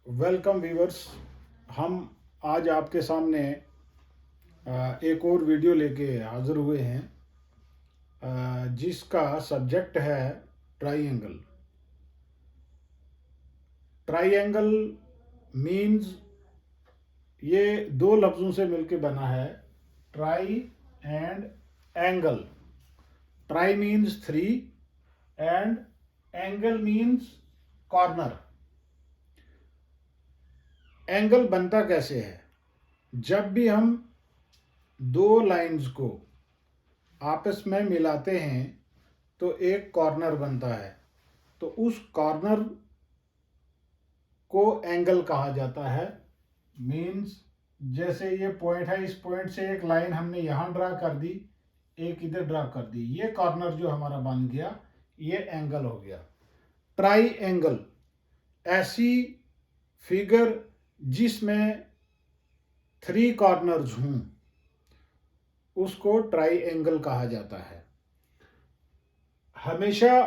Welcome viewers. हम आज आपके सामने एक और वीडियो लेके हाज़िर हुए हैं जिसका सब्जेक्ट है ट्राइंगल। ट्राइंगल मीन्स ये दो लफ्ज़ों से मिलके बना है, try and angle. Try means three and angle means corner. Angle बनता कैसे है? जब भी हम दो लाइंस को आपस में मिलाते हैं तो एक कॉर्नर बनता है, तो उस कॉर्नर को एंगल कहा जाता है। मीन्स जैसे ये पॉइंट है, इस पॉइंट से एक लाइन हमने यहाँ ड्रा कर दी, एक इधर ड्रा कर दी, ये कॉर्नर जो हमारा बन गया ये एंगल हो गया। ट्राई एंगल ऐसी फिगर जिसमें थ्री कॉर्नर्स हों उसको ट्राई एंगल कहा जाता है। हमेशा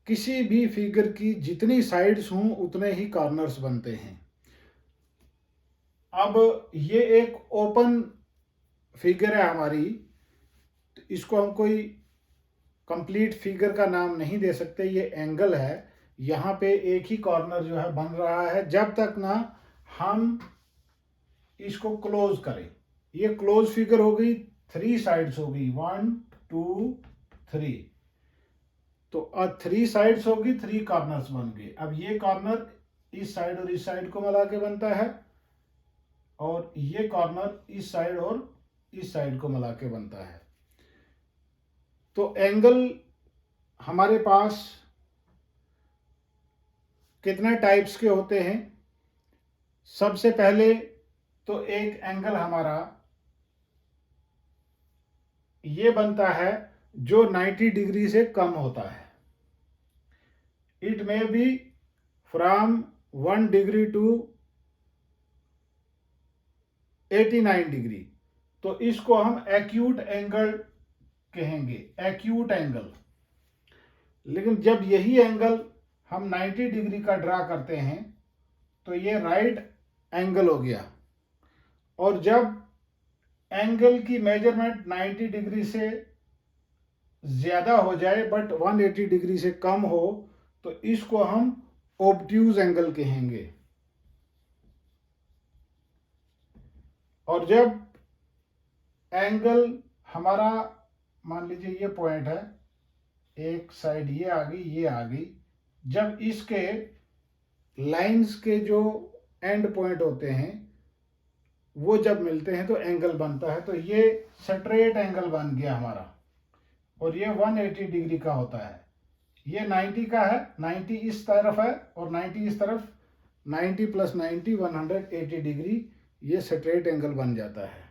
किसी भी फिगर की जितनी साइड्स हों उतने ही कॉर्नर्स बनते हैं। अब ये एक ओपन फिगर है हमारी, तो इसको हम कोई कंप्लीट फिगर का नाम नहीं दे सकते। ये एंगल है, यहाँ पे एक ही कॉर्नर जो है बन रहा है जब तक ना हम इसको क्लोज करें। ये क्लोज फिगर हो गई, थ्री साइड्स हो गई, 1 2 3, तो थ्री साइड्स होगी, थ्री कॉर्नर्स बन गए। अब ये कॉर्नर इस साइड और इस साइड को मिला के बनता है और ये कॉर्नर इस साइड और इस साइड को मिला के बनता है। तो एंगल हमारे पास कितने टाइप्स के होते हैं? सबसे पहले तो एक एंगल हमारा ये बनता है जो 90 डिग्री से कम होता है। It may be from 1 degree to 89 degree, तो इसको हम एक्यूट एंगल कहेंगे, एक्यूट एंगल। लेकिन जब यही एंगल हम 90 डिग्री का ड्रा करते हैं तो ये राइट एंगल हो गया। और जब एंगल की मेजरमेंट 90 डिग्री से ज़्यादा हो जाए बट 180 डिग्री से कम हो तो इसको हम ऑब्ट्यूज एंगल कहेंगे। और जब एंगल हमारा, मान लीजिए ये पॉइंट है, एक साइड ये आ गई, ये आ गई, जब इसके लाइंस के जो एंड पॉइंट होते हैं वो जब मिलते हैं तो एंगल बनता है। तो ये स्ट्रेट एंगल बन गया हमारा और ये 180 डिग्री का होता है। ये 90 का है, 90 इस तरफ है और 90 इस तरफ, 90 प्लस 90 180 डिग्री, ये स्ट्रेट एंगल बन जाता है।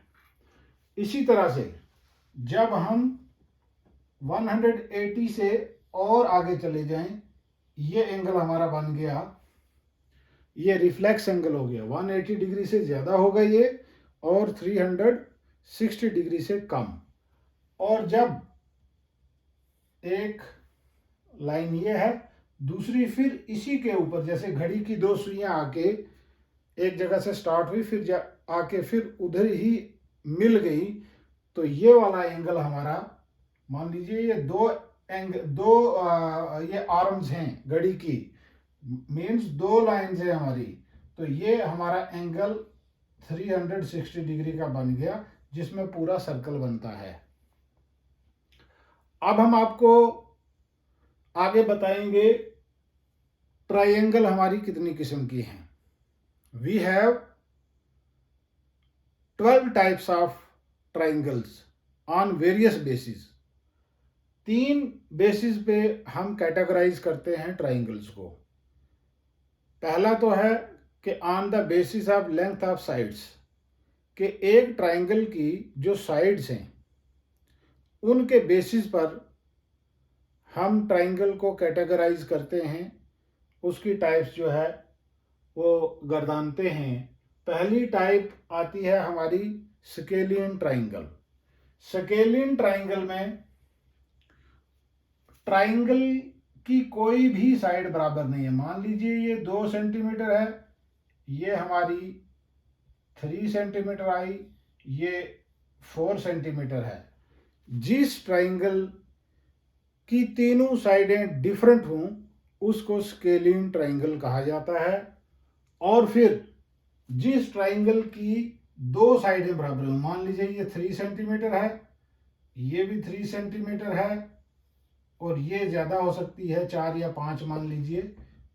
इसी तरह से जब हम 180 से और आगे चले जाएं, ये एंगल हमारा बन गया, ये रिफ्लेक्स एंगल हो गया। 180 डिग्री से ज़्यादा होगा ये और 360 डिग्री से कम। और जब एक लाइन ये है, दूसरी फिर इसी के ऊपर, जैसे घड़ी की दो सुइयां आके एक जगह से स्टार्ट हुई, फिर आके फिर उधर ही मिल गई, तो ये वाला एंगल हमारा, मान लीजिए ये ये आर्म्स हैं घड़ी की, मीन्स दो लाइंस है हमारी, तो ये हमारा एंगल 360 डिग्री का बन गया जिसमें पूरा सर्कल बनता है। अब हम आपको आगे बताएंगे ट्राइंगल हमारी कितनी किस्म की हैं। We have 12 types of triangles on various basis. 3 basis पे हम कैटेगराइज करते हैं ट्राइंगल्स को। पहला तो है कि on the basis of length of sides, कि एक ट्राइंगल की जो साइड्स हैं उनके बेसिस पर हम ट्राइंगल को कैटेगराइज करते हैं, उसकी टाइप्स जो है वो गर्दानते हैं। पहली टाइप आती है हमारी स्केलियन ट्राइंगल। स्केलियन ट्राइंगल में ट्राइंगल की कोई भी साइड बराबर नहीं है। मान लीजिए ये 2 सेंटीमीटर है, ये हमारी 3 सेंटीमीटर आई, ये 4 सेंटीमीटर है। जिस ट्राइंगल की तीनों साइडें डिफरेंट हों उसको स्केलिन ट्राइंगल कहा जाता है। और फिर जिस ट्राइंगल की दो साइडें बराबर हों, मान लीजिए ये 3 सेंटीमीटर है, ये भी 3 सेंटीमीटर है, और ये ज़्यादा हो सकती है 4 या 5 मान लीजिए,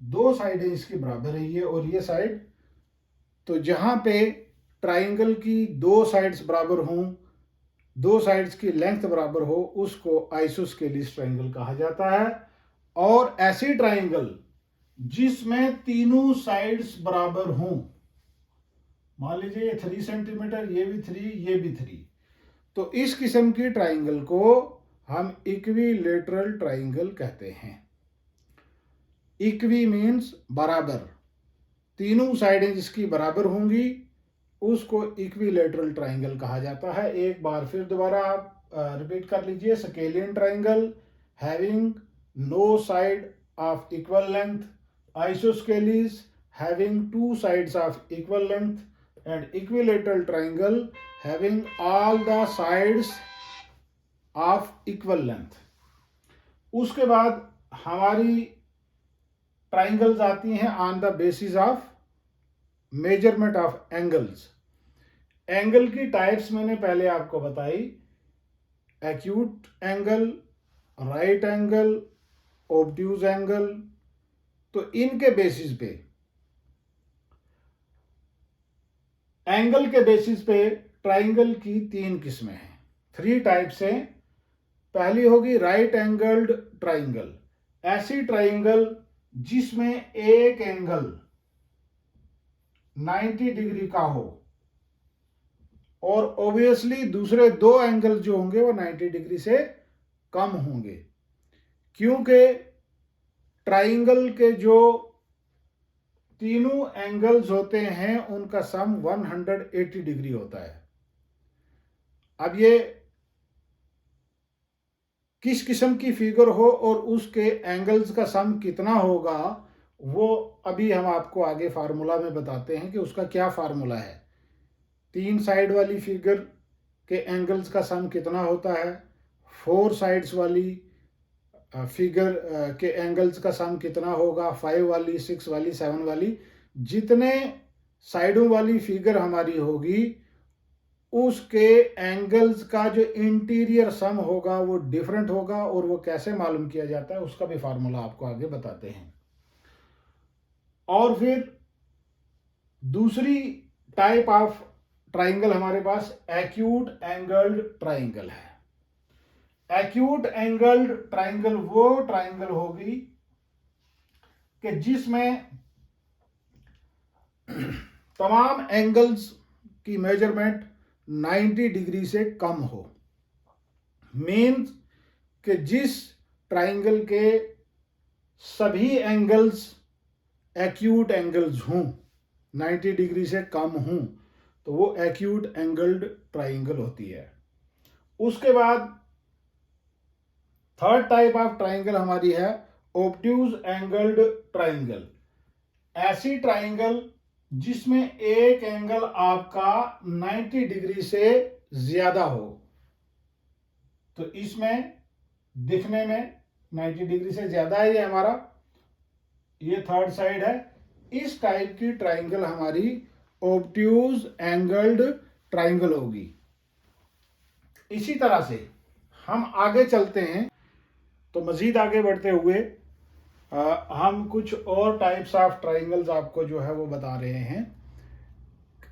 दो साइडें इसकी बराबर है ये और ये साइड। तो जहाँ पे ट्राइंगल की दो साइड्स बराबर हों, दो साइड्स की लेंथ बराबर हो, उसको आइसोस्केलिस ट्राइंगल कहा जाता है। और ऐसी ट्राइंगल जिसमें तीनों साइड्स बराबर हों, मान लीजिए ये 3 सेंटीमीटर, ये भी 3, ये भी 3, तो इस किस्म की ट्राइंगल को हम इक्विलेटरल ट्राइंगल कहते हैं। इक्वी मीन्स बराबर, तीनों साइडें जिसकी बराबर होंगी उसको इक्विलेटरल ट्राइंगल कहा जाता है। एक बार फिर दोबारा आप रिपीट कर लीजिए। Scalene triangle having no side of equal length, isosceles having two sides of equal length, and equilateral triangle having all the sides of equal length. उसके बाद हमारी ट्राइंगल्स आती हैं on the basis of measurement of angles. Angle की types मैंने पहले आपको बताई, acute angle, right angle, obtuse angle. तो इनके बेसिस पे, एंगल के बेसिस पे ट्राइंगल की 3 किस्में हैं, 3 टाइप्स हैं। पहली होगी राइट एंगल्ड ट्राइंगल, ऐसी ट्राइंगल जिसमें एक एंगल 90 डिग्री का हो और ऑब्वियसली दूसरे दो एंगल जो होंगे वो 90 डिग्री से कम होंगे, क्योंकि ट्राइंगल के जो तीनों एंगल्स होते हैं उनका सम 180 डिग्री होता है। अब ये किस किस्म की फिगर हो और उसके एंगल्स का सम कितना होगा, वो अभी हम आपको आगे फार्मूला में बताते हैं कि उसका क्या फार्मूला है। 3 साइड वाली फिगर के एंगल्स का सम कितना होता है, 4 साइड्स वाली फिगर के एंगल्स का सम कितना होगा, 5 वाली, 6 वाली, 7 वाली। जितने साइडों वाली फिगर हमारी होगी उसके एंगल्स का जो इंटीरियर सम होगा वो डिफरेंट होगा, और वो कैसे मालूम किया जाता है उसका भी फार्मूला आपको आगे बताते हैं। और फिर दूसरी टाइप ऑफ ट्राइंगल हमारे पास एक्यूट एंगल्ड ट्राइंगल है। एक्यूट एंगल्ड ट्राइंगल वो ट्राइंगल होगी कि जिसमें तमाम एंगल्स की मेजरमेंट 90 डिग्री से कम हो। मीन्स कि जिस ट्राइंगल के सभी एंगल्स एक्यूट एंगल्स हों, 90 डिग्री से कम हों, तो वो एक्यूट एंगल्ड ट्राइंगल होती है। उसके बाद थर्ड टाइप ऑफ ट्राइंगल हमारी है ऑब्ट्यूज एंगल्ड ट्राइंगल, ऐसी ट्राइंगल जिसमें एक एंगल आपका 90 डिग्री से ज्यादा हो। तो इसमें दिखने में 90 डिग्री से ज्यादा है, ये हमारा ये थर्ड साइड है। इस टाइप की ट्राइंगल हमारी ऑब्ट्यूज एंगल्ड ट्राइंगल होगी। इसी तरह से हम आगे चलते हैं, तो मजीद आगे बढ़ते हुए हम कुछ और टाइप्स ऑफ ट्राइंगल्स आपको जो है वो बता रहे हैं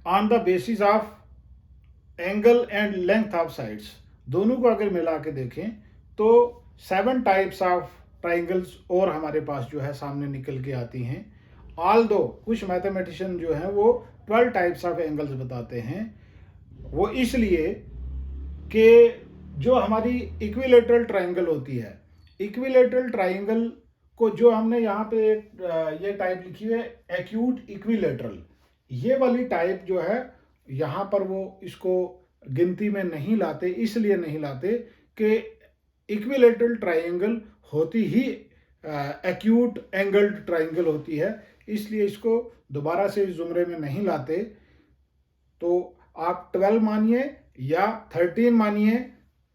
on the basis of angle and length of sides. दोनों को अगर मिला के देखें तो 7 टाइप्स ऑफ ट्राइंगल्स और हमारे पास जो है सामने निकल के आती हैं। ऑल्दो कुछ मैथमेटिशियन जो हैं वो 12 टाइप्स ऑफ एंगल्स बताते हैं, वो इसलिए कि जो हमारी इक्विलेटरल ट्राइंगल होती है, इक्विलेटरल ट्राइंगल को जो हमने यहाँ पे ये टाइप लिखी है एक्यूट इक्विलेटरल, ये वाली टाइप जो है यहाँ पर वो इसको गिनती में नहीं लाते। इसलिए नहीं लाते कि इक्विलेटरल ट्राइंगल होती ही एक्यूट एंगल्ड ट्राइंगल होती है, इसलिए इसको दोबारा से इस जुमरे में नहीं लाते। तो आप 12 मानिए या 13 मानिए,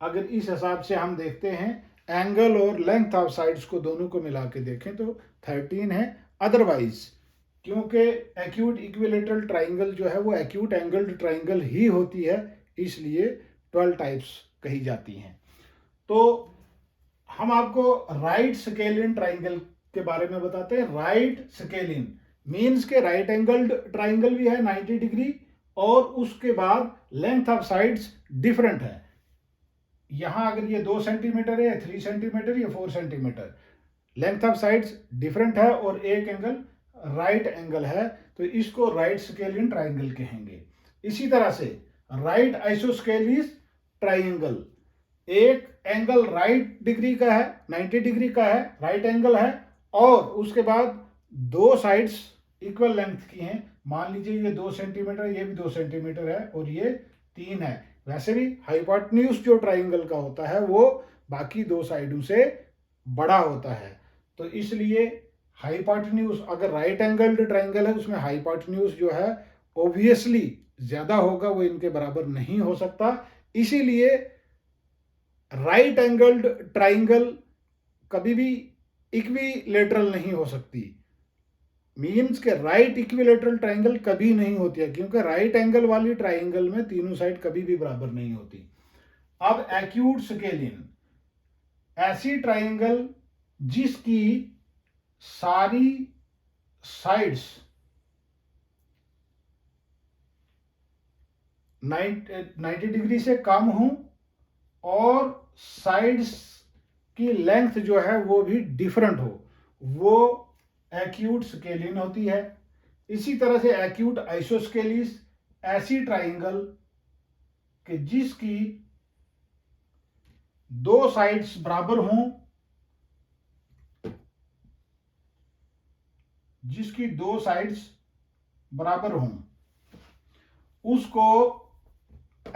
अगर इस हिसाब से हम देखते हैं एंगल और लेंथ ऑफ साइड्स को दोनों को मिला के देखें तो 13 है। अदरवाइज क्योंकि एक्यूट इक्विलेटरल ट्राइंगल जो है वो एक्यूट एंगल्ड ट्राइंगल ही होती है, इसलिए 12 टाइप्स कही जाती हैं। तो हम आपको राइट स्केलिन ट्राइंगल के बारे में बताते हैं। राइट स्केलिन मीन्स के राइट एंगल्ड ट्राइंगल भी है 90 डिग्री, और उसके बाद लेंथ ऑफ साइड्स डिफरेंट है। यहां अगर ये 2 सेंटीमीटर है, 3 सेंटीमीटर या 4 centimetre, length of sides different है और एक एंगल राइट एंगल है, तो इसको राइट स्केलिन ट्राइंगल कहेंगे। इसी तरह से राइट आइसोस्केलिस ट्राइंगल, एक एंगल राइट डिग्री का है, 90 डिग्री का है, राइट एंगल है, और उसके बाद दो साइड्स इक्वल लेंथ की हैं। मान लीजिए ये 2 सेंटीमीटर, ये भी 2 सेंटीमीटर है और ये 3 है। वैसे भी हाइपोटेन्यूज जो ट्राइंगल का होता है वो बाकी दो साइडों से बड़ा होता है, तो इसलिए हाइपोटेन्यूज, अगर राइट एंगल्ड ट्राइंगल है उसमें हाइपोटेन्यूज जो है ऑब्वियसली ज्यादा होगा, वो इनके बराबर नहीं हो सकता। इसीलिए राइट एंगल्ड ट्राइंगल कभी भी इक्विलेटरल नहीं हो सकती। मीन्स के राइट इक्विलेटरल ट्राइंगल कभी नहीं होती है, क्योंकि राइट एंगल वाली ट्राइंगल में तीनों साइड कभी भी बराबर नहीं होती। अब एक्यूट स्केलिन, ऐसी ट्राइंगल जिसकी सारी साइड्स 90 डिग्री से कम हो और साइड्स की लेंथ जो है वो भी डिफरेंट हो, वो एक्यूट स्केलिन होती है। इसी तरह से एक्यूट आइसोस्केलिस, ऐसी ट्राइंगल कि जिसकी दो साइड्स बराबर हों, जिसकी दो साइड्स बराबर हों, उसको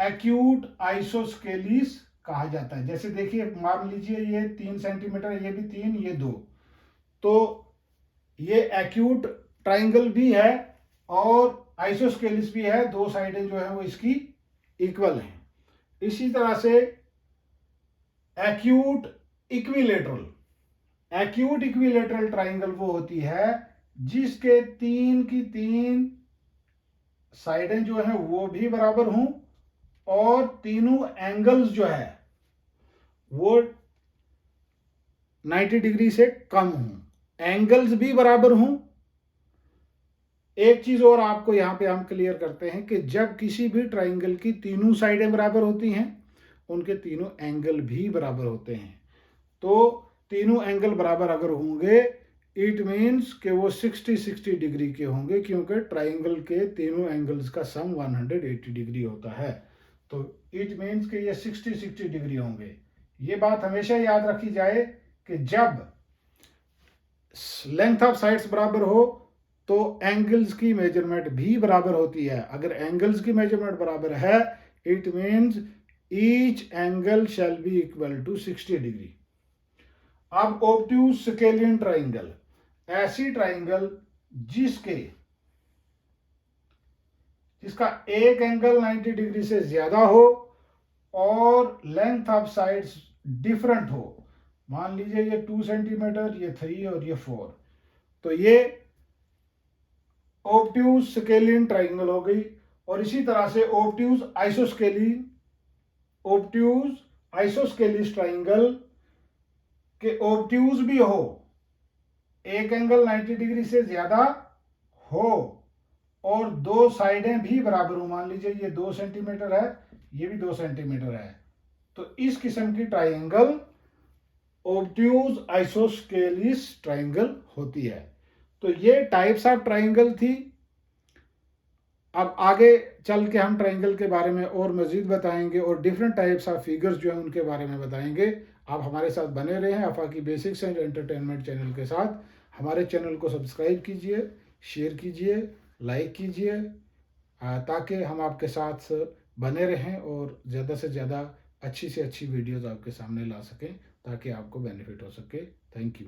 एक्यूट आइसोस्केलिस कहा जाता है। जैसे देखिए, मान लीजिए ये 3 सेंटीमीटर, ये भी 3, ये 2, तो ये एक्यूट ट्राइंगल भी है और आइसोस्केलिस भी है, दो साइडें जो है वो इसकी इक्वल हैं। इसी तरह से acute equilateral, acute equilateral triangle वो होती है जिसके 3 की 3 साइडें जो हैं वो भी बराबर हों और तीनों एंगल्स जो है वो 90 डिग्री से कम हों, एंगल्स भी बराबर हों। एक चीज और आपको यहां पे हम क्लियर करते हैं कि जब किसी भी ट्राइंगल की तीनों साइडें बराबर होती हैं, उनके तीनों एंगल भी बराबर होते हैं। तो तीनों एंगल बराबर अगर होंगे, इट मीन्स कि वो 60-60 डिग्री के होंगे, क्योंकि ट्राइंगल के तीनों एंगल्स का सम 180 डिग्री होता है। तो इट मीन्स कि ये 60-60 डिग्री होंगे। ये बात हमेशा याद रखी जाए कि जब लेंथ ऑफ साइड्स बराबर हो तो एंगल्स की मेजरमेंट भी बराबर होती है। अगर एंगल्स की मेजरमेंट बराबर है, it means each angle shall be equal to 60 degree. अब ऑब्ट्यूज स्केलिन ट्राइंगल, ऐसी ट्राइंगल जिसका एक एंगल 90 डिग्री से ज्यादा हो और लेंथ ऑफ साइड्स डिफरेंट हो। मान लीजिए ये 2 सेंटीमीटर, ये 3 और ये 4, तो ये ऑब्ट्यूज स्केलिन ट्राइंगल हो गई। और इसी तरह से ऑब्ट्यूज आइसोस्केलिस ट्राइंगल के ऑब्ट्यूज भी हो, एक एंगल 90 डिग्री से ज्यादा हो और दो साइडें भी बराबर हो। मान लीजिए ये 2 सेंटीमीटर है, ये भी 2 सेंटीमीटर है, तो इस किस्म की ट्राइंगल ऑब्ट्यूज आइसोस्केलिस ट्राइंगल होती है। तो ये टाइप्स ऑफ ट्राइंगल थी। अब आगे चल के हम ट्राइंगल के बारे में और मजीद बताएंगे और डिफरेंट टाइप्स ऑफ फिगर्स जो हैं उनके बारे में बताएंगे। आप हमारे साथ बने रहें आफाकी बेसिक्स एंड एंटरटेनमेंट चैनल के साथ। हमारे चैनल को सब्सक्राइब कीजिए, शेयर कीजिए, लाइक कीजिए, ताकि हम आपके साथ बने रहें और ज़्यादा से ज़्यादा अच्छी से अच्छी वीडियोज़ आपके सामने ला सकें, ताकि आपको बेनिफिट हो सके। Thank you.